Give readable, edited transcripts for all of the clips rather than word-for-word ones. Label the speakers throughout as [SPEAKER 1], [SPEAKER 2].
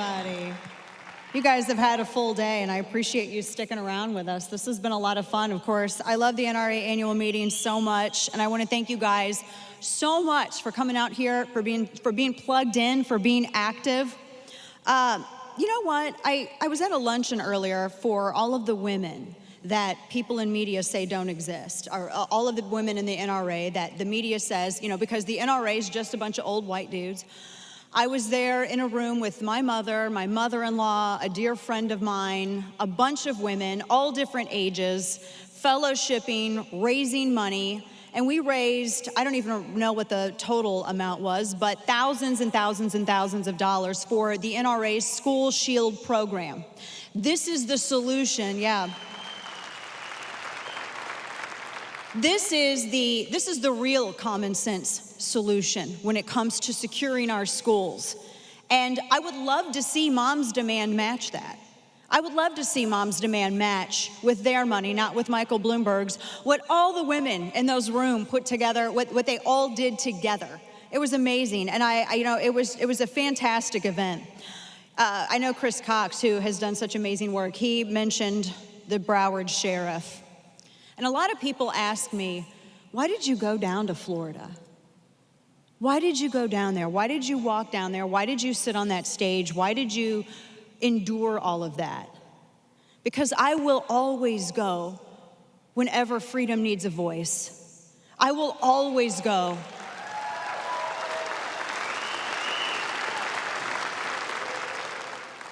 [SPEAKER 1] everybody. You guys have had a full day, and I appreciate you sticking around with us. This has been a lot of fun, of course. I love the NRA Annual Meetings so much, and I want to thank you guys so much for coming out here, for being plugged in, for being active. You know what? I was at a luncheon earlier for all of the women that people in media say don't exist, or all of the women in the NRA that the media says, you know, because the NRA is just a bunch of old white dudes. I was there in a room with my mother, my mother-in-law, a dear friend of mine, a bunch of women, all different ages, fellowshipping, raising money, and we raised, I don't even know what the total amount was, but thousands and thousands and thousands of dollars for the NRA's School Shield program. This is the solution, yeah. This is the real common sense solution when it comes to securing our schools. And I would love to see Moms Demand match that. I would love to see Moms Demand match with their money, not with Michael Bloomberg's, what all the women in those rooms put together, what they all did together. It was amazing, and it was a fantastic event. I know Chris Cox, who has done such amazing work, he mentioned the Broward sheriff. And a lot of people ask me, why did you go down to Florida? Why did you go down there? Why did you walk down there? Why did you sit on that stage? Why did you endure all of that? Because I will always go whenever freedom needs a voice. I will always go.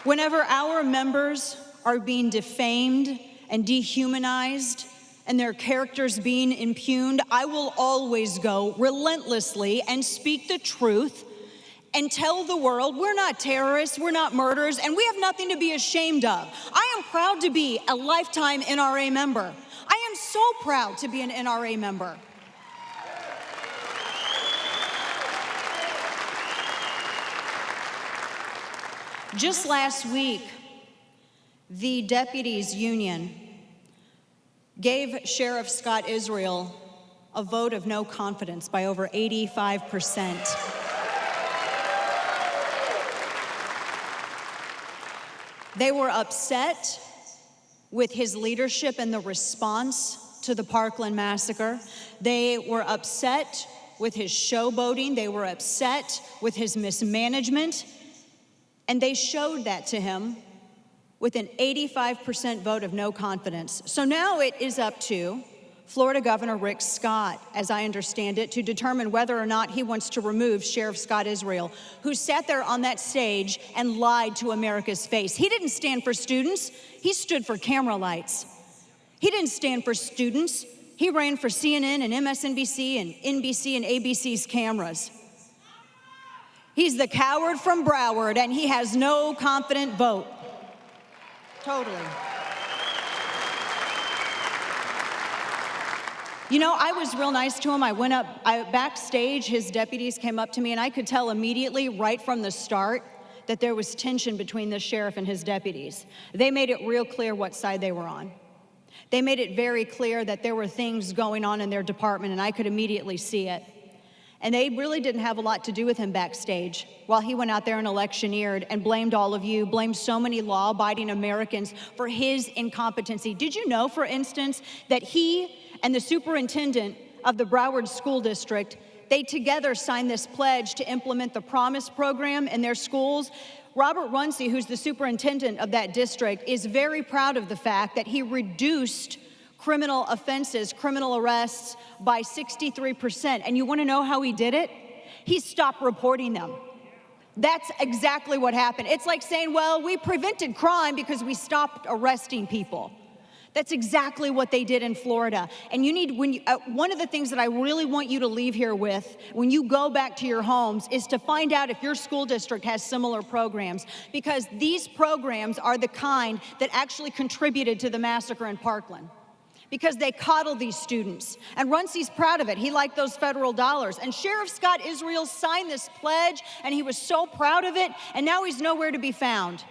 [SPEAKER 1] Whenever our members are being defamed and dehumanized, and their characters being impugned, I will always go relentlessly and speak the truth and tell the world we're not terrorists, we're not murderers, and we have nothing to be ashamed of. I am proud to be a lifetime NRA member. I am so proud to be an NRA member. Just last week, the deputies union gave Sheriff Scott Israel a vote of no confidence by over 85%. They were upset with his leadership and the response to the Parkland massacre. They were upset with his showboating. They were upset with his mismanagement. And they showed that to him with an 85% vote of no confidence. So now it is up to Florida Governor Rick Scott, as I understand it, to determine whether or not he wants to remove Sheriff Scott Israel, who sat there on that stage and lied to America's face. He didn't stand for students, he stood for camera lights. He didn't stand for students, he ran for CNN and MSNBC and NBC and ABC's cameras. He's the coward from Broward, and he has no confident vote. Totally. You know, I was real nice to him. I went up, backstage, his deputies came up to me, and I could tell immediately, right from the start, that there was tension between the sheriff and his deputies. They made it real clear what side they were on. They made it very clear that there were things going on in their department, and I could immediately see it. And they really didn't have a lot to do with him backstage while he went out there and electioneered and blamed all of you, blamed so many law-abiding Americans for his incompetency. Did you know, for instance, that he and the superintendent of the Broward School District, they together signed this pledge to implement the Promise program in their schools? Robert Runcie, who's the superintendent of that district, is very proud of the fact that he reduced criminal offenses, criminal arrests by 63%. And you want to know how he did it? He stopped reporting them. That's exactly what happened. It's like saying, well, we prevented crime because we stopped arresting people. That's exactly what they did in Florida. And you need, one of the things that I really want you to leave here with when you go back to your homes is to find out if your school district has similar programs, because these programs are the kind that actually contributed to the massacre in Parkland, because they coddle these students. And Runcie's proud of it. He liked those federal dollars. And Sheriff Scott Israel signed this pledge, and he was so proud of it, and now he's nowhere to be found.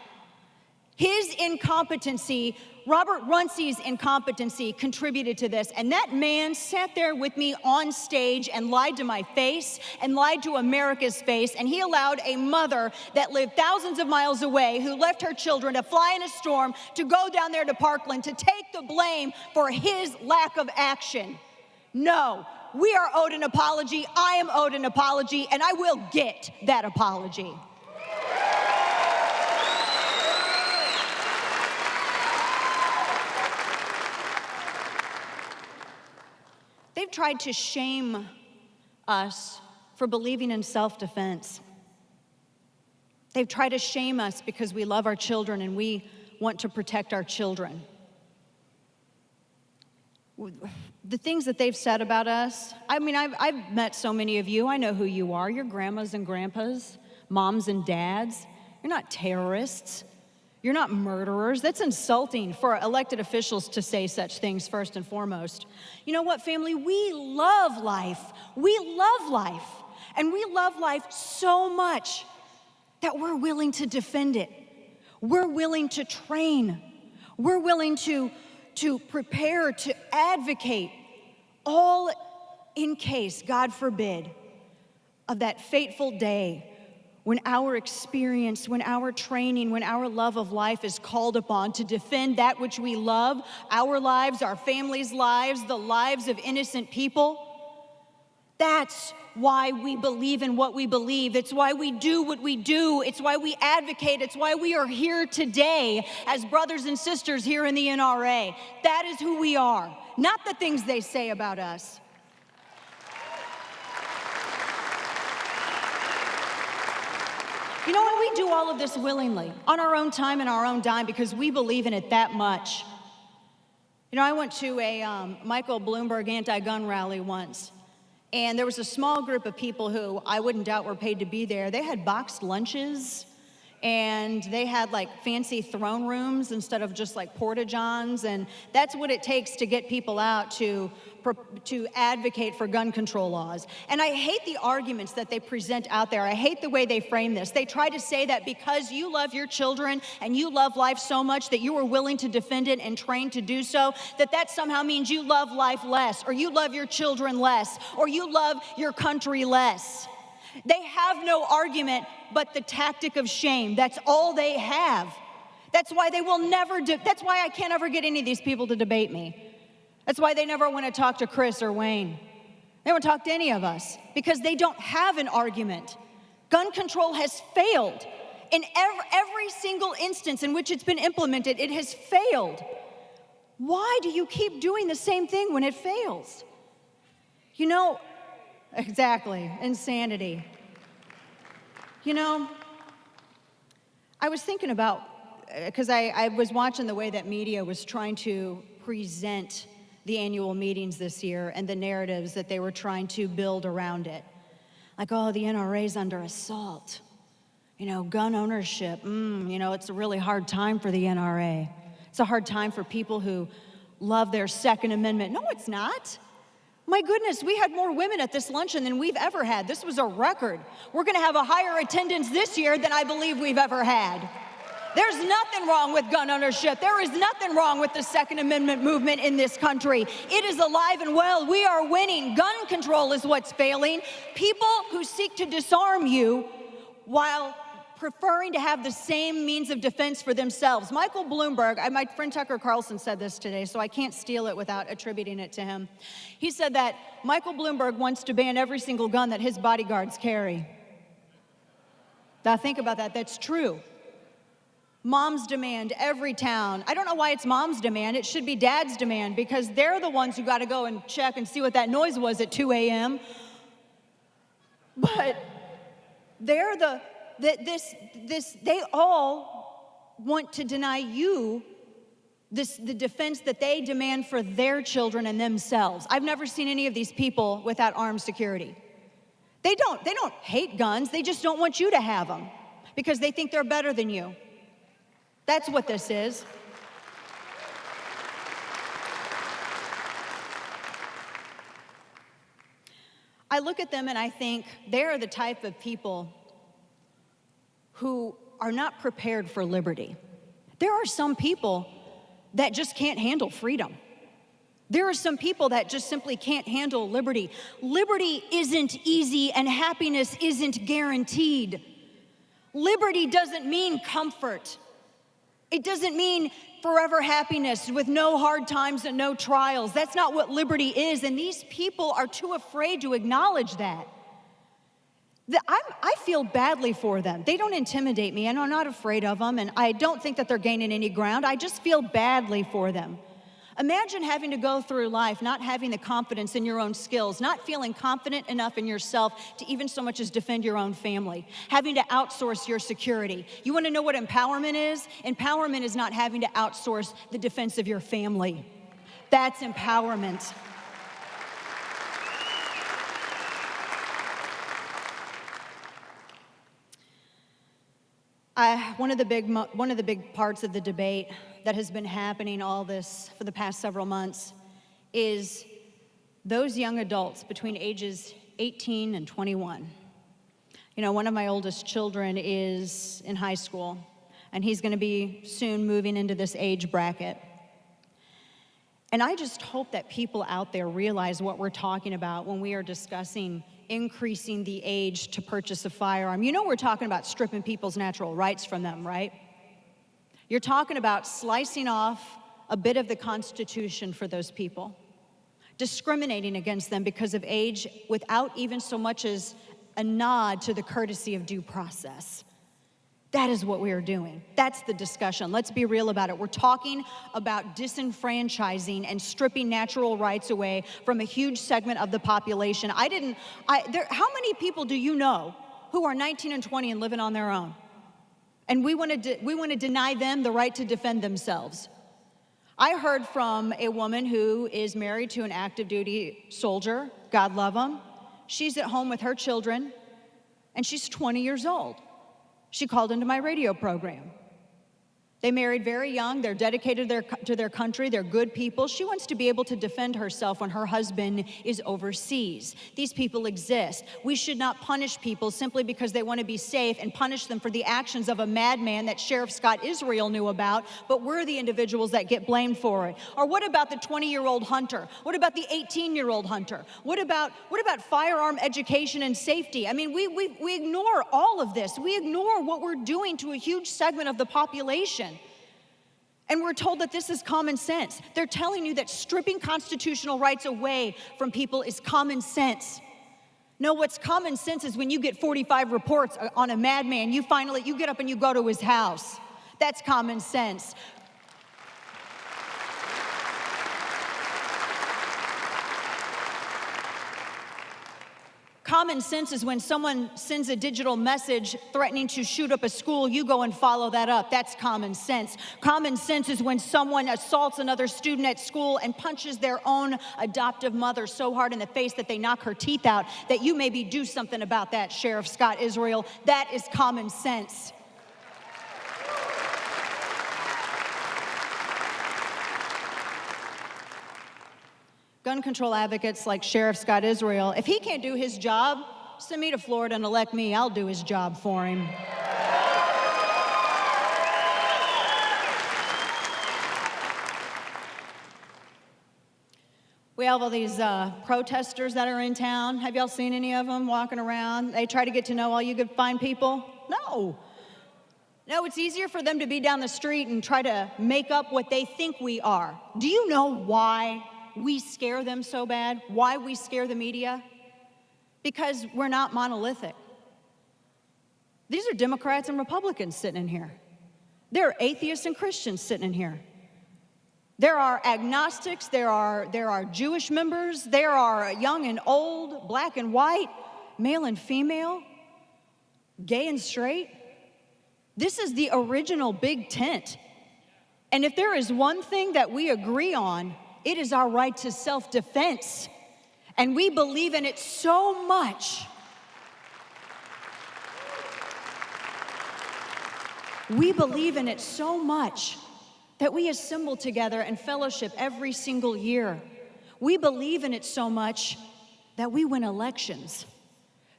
[SPEAKER 1] His incompetency, Robert Runce's incompetency contributed to this. And that man sat there with me on stage and lied to my face and lied to America's face. And he allowed a mother that lived thousands of miles away, who left her children to fly in a storm, to go down there to Parkland to take the blame for his lack of action. No, we are owed an apology. I am owed an apology, and I will get that apology. They've tried to shame us for believing in self-defense. They've tried to shame us because we love our children and we want to protect our children. The things that they've said about us, I mean, I've met so many of you. I know who you are. You're grandmas and grandpas, moms and dads. You're not terrorists. You're not murderers. That's insulting for elected officials to say such things, first and foremost. You know what, family? We love life. We love life. And we love life so much that we're willing to defend it. We're willing to train. We're willing to prepare, to advocate, all in case, God forbid, of that fateful day when our experience, when our training, when our love of life is called upon to defend that which we love, our lives, our families' lives, the lives of innocent people. That's why we believe in what we believe. It's why we do what we do. It's why we advocate. It's why we are here today as brothers and sisters here in the NRA. That is who we are, not the things they say about us. You know what? We do all of this willingly, on our own time and our own dime, because we believe in it that much. You know, I went to a Michael Bloomberg anti-gun rally once, and there was a small group of people who I wouldn't doubt were paid to be there. They had boxed lunches, and they had like fancy throne rooms instead of just like porta-johns, and that's what it takes to get people out to advocate for gun control laws. And I hate the arguments that they present out there. I hate the way they frame this. They try to say that because you love your children and you love life so much that you are willing to defend it and train to do so, that somehow means you love life less, or you love your children less, or you love your country less. They have no argument but the tactic of shame. That's all they have. That's why they will never that's why I can't ever get any of these people to debate me. That's why they never want to talk to Chris or Wayne. They won't talk to any of us because they don't have an argument. Gun control has failed. In every single instance in which it's been implemented, it has failed. Why do you keep doing the same thing when it fails? You know, exactly, insanity. You know, I was thinking about, because I was watching the way that media was trying to present the annual meetings this year and the narratives that they were trying to build around it. Like, oh, the NRA's under assault. You know, gun ownership, you know, it's a really hard time for the NRA. It's a hard time for people who love their Second Amendment. No, it's not. My goodness, we had more women at this luncheon than we've ever had. This was a record. We're gonna have a higher attendance this year than I believe we've ever had. There's nothing wrong with gun ownership. There is nothing wrong with the Second Amendment movement in this country. It is alive and well. We are winning. Gun control is what's failing. People who seek to disarm you while preferring to have the same means of defense for themselves. Michael Bloomberg, my friend Tucker Carlson said this today, so I can't steal it without attributing it to him. He said that Michael Bloomberg wants to ban every single gun that his bodyguards carry. Now think about that. That's true. Moms demand every town. I don't know why it's mom's demand. It should be dad's demand, because they're the ones who got to go and check and see what that noise was at 2 a.m. But they're they all want to deny you the defense that they demand for their children and themselves. I've never seen any of these people without armed security. They don't hate guns. They just don't want you to have them because they think they're better than you. That's what this is. I look at them and I think they're the type of people who are not prepared for liberty. There are some people that just can't handle freedom. There are some people that just simply can't handle liberty. Liberty isn't easy and happiness isn't guaranteed. Liberty doesn't mean comfort. It doesn't mean forever happiness with no hard times and no trials. That's not what liberty is, and these people are too afraid to acknowledge that. I feel badly for them. They don't intimidate me, and I'm not afraid of them, and I don't think that they're gaining any ground. I just feel badly for them. Imagine having to go through life not having the confidence in your own skills, not feeling confident enough in yourself to even so much as defend your own family, having to outsource your security. You want to know what empowerment is? Empowerment is not having to outsource the defense of your family. That's empowerment. One of the big parts of the debate that has been happening all this for the past several months is those young adults between ages 18 and 21. You know, one of my oldest children is in high school, and he's going to be soon moving into this age bracket. And I just hope that people out there realize what we're talking about when we are discussing increasing the age to purchase a firearm. You know, we're talking about stripping people's natural rights from them, right? You're talking about slicing off a bit of the Constitution for those people, discriminating against them because of age without even so much as a nod to the courtesy of due process. That is what we are doing. That's the discussion. Let's be real about it. We're talking about disenfranchising and stripping natural rights away from a huge segment of the population. How many people do you know who are 19 and 20 and living on their own? And we want to deny them the right to defend themselves. I heard from a woman who is married to an active duty soldier. God love him. She's at home with her children, and she's 20 years old. She called into my radio program. They married very young. They're dedicated to their country. They're good people. She wants to be able to defend herself when her husband is overseas. These people exist. We should not punish people simply because they want to be safe and punish them for the actions of a madman that Sheriff Scott Israel knew about, but we're the individuals that get blamed for it. Or what about the 20-year-old hunter? What about the 18-year-old hunter? What about firearm education and safety? I mean, we ignore all of this. We ignore what we're doing to a huge segment of the population. And we're told that this is common sense. They're telling you that stripping constitutional rights away from people is common sense. No, what's common sense is when you get 45 reports on a madman, you get up and you go to his house. That's common sense. Common sense is when someone sends a digital message threatening to shoot up a school, you go and follow that up. That's common sense. Common sense is when someone assaults another student at school and punches their own adoptive mother so hard in the face that they knock her teeth out, that you maybe do something about that, Sheriff Scott Israel. That is common sense. Gun control advocates like Sheriff Scott Israel, if he can't do his job, send me to Florida and elect me. I'll do his job for him. We have all these protesters that are in town. Have y'all seen any of them walking around? They try to get to know all you good fine people? No, it's easier for them to be down the street and try to make up what they think we are. Do you know why we scare them so bad? Why we scare the media? Because we're not monolithic. These are Democrats and Republicans sitting in here. There are atheists and Christians sitting in here. There are agnostics, there are Jewish members, there are young and old, black and white, male and female, gay and straight. This is the original big tent. And if there is one thing that we agree on, it is our right to self-defense. And we believe in it so much. We believe in it so much that we assemble together and fellowship every single year. We believe in it so much that we win elections.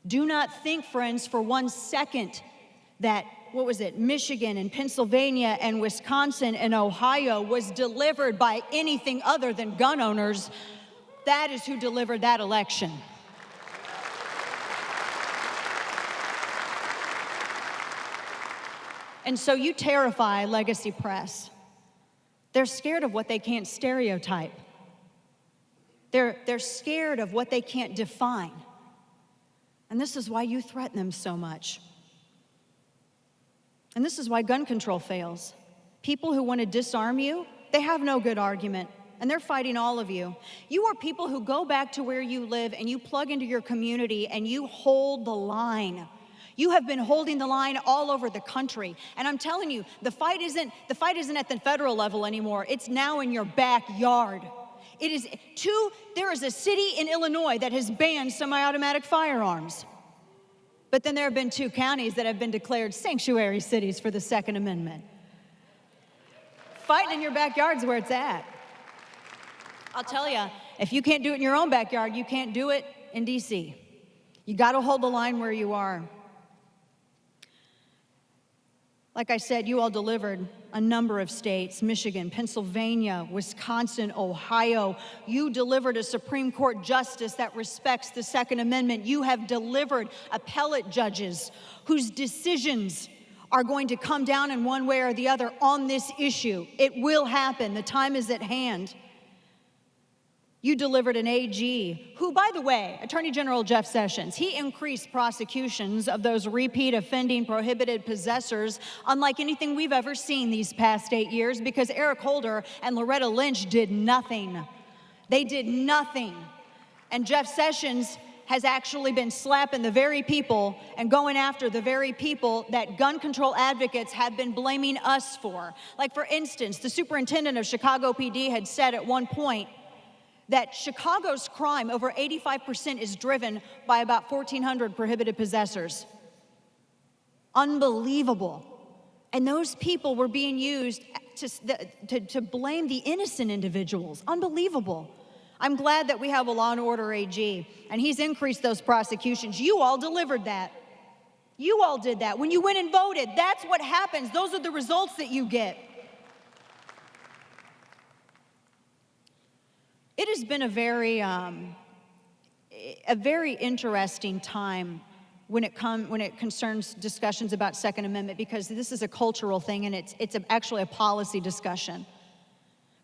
[SPEAKER 1] Do not think, friends, for 1 second that what was it, Michigan and Pennsylvania and Wisconsin and Ohio was delivered by anything other than gun owners, that is who delivered that election. And so you terrify legacy press. They're scared of what they can't stereotype. They're scared of what they can't define. And this is why you threaten them so much. And this is why gun control fails. People who want to disarm you, they have no good argument, and they're fighting all of you. You are people who go back to where you live and you plug into your community and you hold the line. You have been holding the line all over the country. And I'm telling you, the fight isn't at the federal level anymore. It's now in your backyard. There is a city in Illinois that has banned semi-automatic firearms. But then there have been 2 counties that have been declared sanctuary cities for the Second Amendment. Fighting in your backyard is where it's at. I'll tell you, if you can't do it in your own backyard, you can't do it in D.C. You got to hold the line where you are. Like I said, you all delivered a number of states, Michigan, Pennsylvania, Wisconsin, Ohio. You delivered a Supreme Court justice that respects the Second Amendment. You have delivered appellate judges whose decisions are going to come down in one way or the other on this issue. It will happen. The time is at hand. You delivered an AG who, by the way, Attorney General Jeff Sessions, he increased prosecutions of those repeat offending prohibited possessors unlike anything we've ever seen these past 8 years, because Eric Holder and Loretta Lynch did nothing. They did nothing. And Jeff Sessions has actually been slapping the very people and going after the very people that gun control advocates have been blaming us for. Like, for instance, the superintendent of Chicago PD had said at one point that Chicago's crime, over 85%, is driven by about 1,400 prohibited possessors. Unbelievable. And those people were being used to blame the innocent individuals. Unbelievable. I'm glad that we have a law and order AG, and he's increased those prosecutions. You all delivered that. You all did that. When you went and voted, that's what happens. Those are the results that you get. It has been a very interesting time when it concerns discussions about Second Amendment, because this is a cultural thing and it's actually a policy discussion.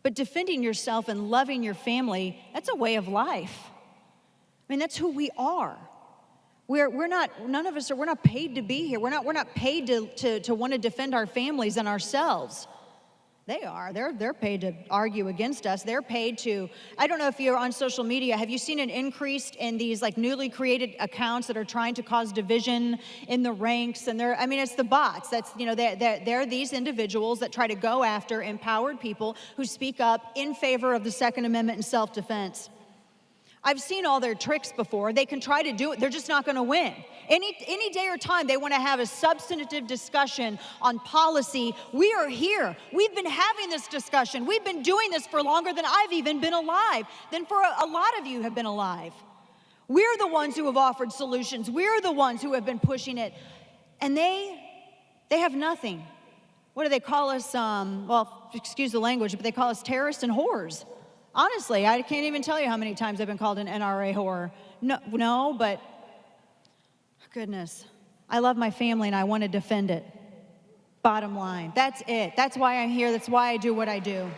[SPEAKER 1] But defending yourself and loving your family, that's a way of life. I mean, that's who we are. We're not paid to be here. We're not paid to want to defend our families and ourselves. They are. They're paid to argue against us. They're paid to, I don't know if you're on social media, have you seen an increase in these like newly created accounts that are trying to cause division in the ranks? And it's the bots. That's, they're these individuals that try to go after empowered people who speak up in favor of the Second Amendment and self-defense. I've seen all their tricks before. They can try to do it. They're just not going to win. Any day or time they want to have a substantive discussion on policy, we are here. We've been having this discussion. We've been doing this for longer than I've even been alive, than for a lot of you have been alive. We're the ones who have offered solutions. We're the ones who have been pushing it. And they have nothing. What do they call us? Excuse the language, but they call us terrorists and whores. Honestly, I can't even tell you how many times I've been called an NRA whore. No, but goodness, I love my family and I want to defend it. Bottom line, that's it. That's why I'm here. That's why I do what I do.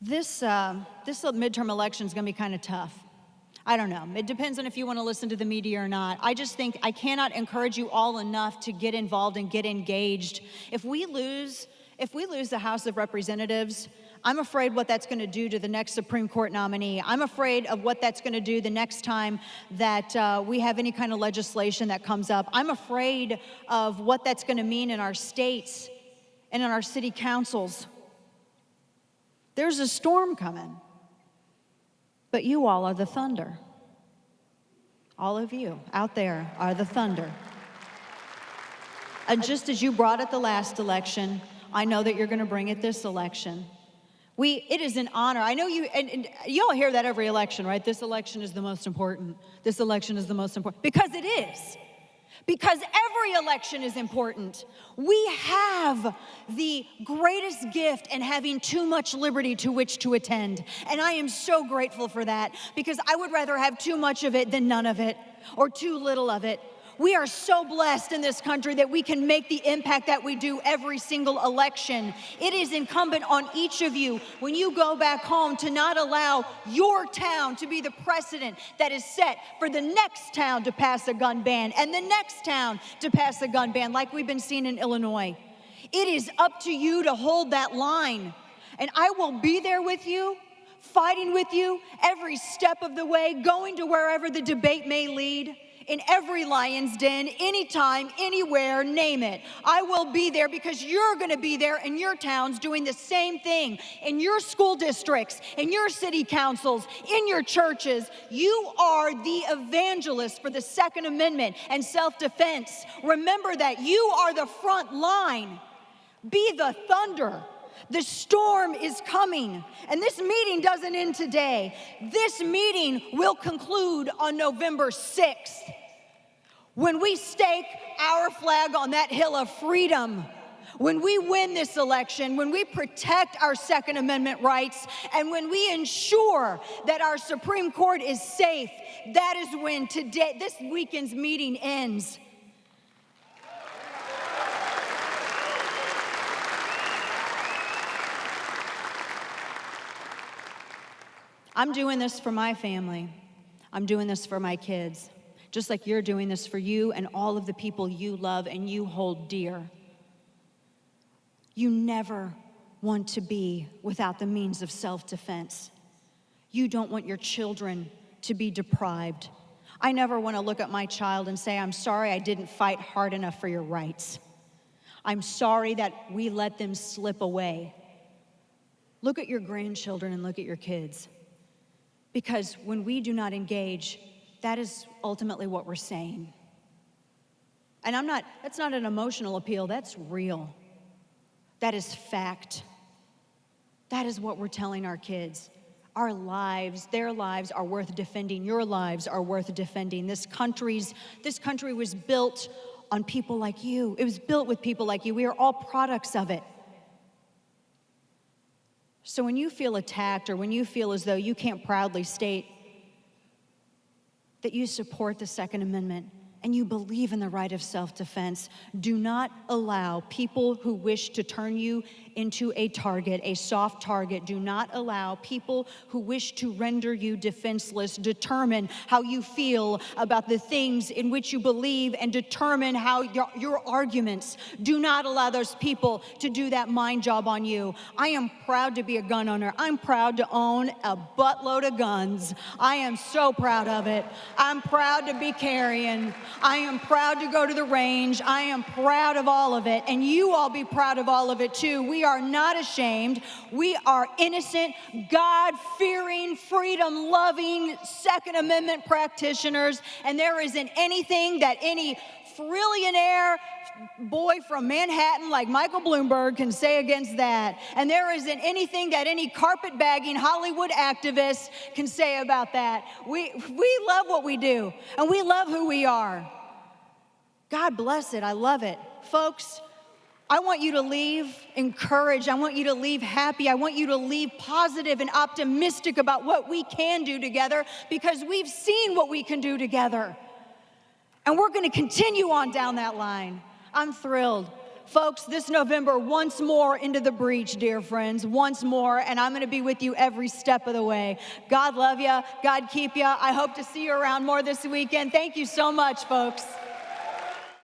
[SPEAKER 1] This midterm election is going to be kind of tough. I don't know. It depends on if you want to listen to the media or not. I just think I cannot encourage you all enough to get involved and get engaged. If we lose the House of Representatives, I'm afraid what that's going to do to the next Supreme Court nominee. I'm afraid of what that's going to do the next time that we have any kind of legislation that comes up. I'm afraid of what that's going to mean in our states and in our city councils. There's a storm coming. But you all are the thunder. All of you out there are the thunder. And just as you brought it the last election, I know that you're going to bring it this election. It is an honor. I know you, and you all hear that every election, right? This election is the most important. This election is the most important. Because it is. Because every election is important. We have the greatest gift in having too much liberty to which to attend. And I am so grateful for that, because I would rather have too much of it than none of it, or too little of it. We are so blessed in this country that we can make the impact that we do every single election. It is incumbent on each of you, when you go back home, to not allow your town to be the precedent that is set for the next town to pass a gun ban, and the next town to pass a gun ban, like we've been seeing in Illinois. It is up to you to hold that line. And I will be there with you, fighting with you every step of the way, going to wherever the debate may lead. In every lion's den, anytime, anywhere, name it. I will be there, because you're going to be there in your towns doing the same thing, in your school districts, in your city councils, in your churches. You are the evangelist for the Second Amendment and self-defense. Remember that. You are the front line. Be the thunder. The storm is coming, and this meeting doesn't end today. This meeting will conclude on November 6th, when we stake our flag on that hill of freedom, when we win this election, when we protect our Second Amendment rights, and when we ensure that our Supreme Court is safe. That is when this weekend's meeting ends. I'm doing this for my family. I'm doing this for my kids, just like you're doing this for you and all of the people you love and you hold dear. You never want to be without the means of self-defense. You don't want your children to be deprived. I never want to look at my child and say, I'm sorry I didn't fight hard enough for your rights. I'm sorry that we let them slip away. Look at your grandchildren and look at your kids. Because when we do not engage, that is ultimately what we're saying. And that's not an emotional appeal, that's real. That is fact. That is what we're telling our kids. Our lives, their lives are worth defending. Your lives are worth defending. This country was built on people like you. It was built with people like you. We are all products of it. So when you feel attacked, or when you feel as though you can't proudly state that you support the Second Amendment and you believe in the right of self-defense, do not allow people who wish to turn you into a target, a soft target. Do not allow people who wish to render you defenseless determine how you feel about the things in which you believe and determine how your arguments. Do not allow those people to do that mind job on you. I am proud to be a gun owner. I'm proud to own a buttload of guns. I am so proud of it. I'm proud to be carrying. I am proud to go to the range. I am proud of all of it, and you all be proud of all of it too. We are not ashamed. We are innocent, God-fearing, freedom-loving Second Amendment practitioners, and there isn't anything that any trillionaire boy from Manhattan like Michael Bloomberg can say against that. And there isn't anything that any carpetbagging Hollywood activist can say about that. We love what we do, and we love who we are. God bless it. I love it. Folks, I want you to leave encouraged. I want you to leave happy. I want you to leave positive and optimistic about what we can do together, because we've seen what we can do together. And we're going to continue on down that line. I'm thrilled. Folks, this November, once more into the breach, dear friends, once more, and I'm going to be with you every step of the way. God love you. God keep you. I hope to see you around more this weekend. Thank you so much, folks.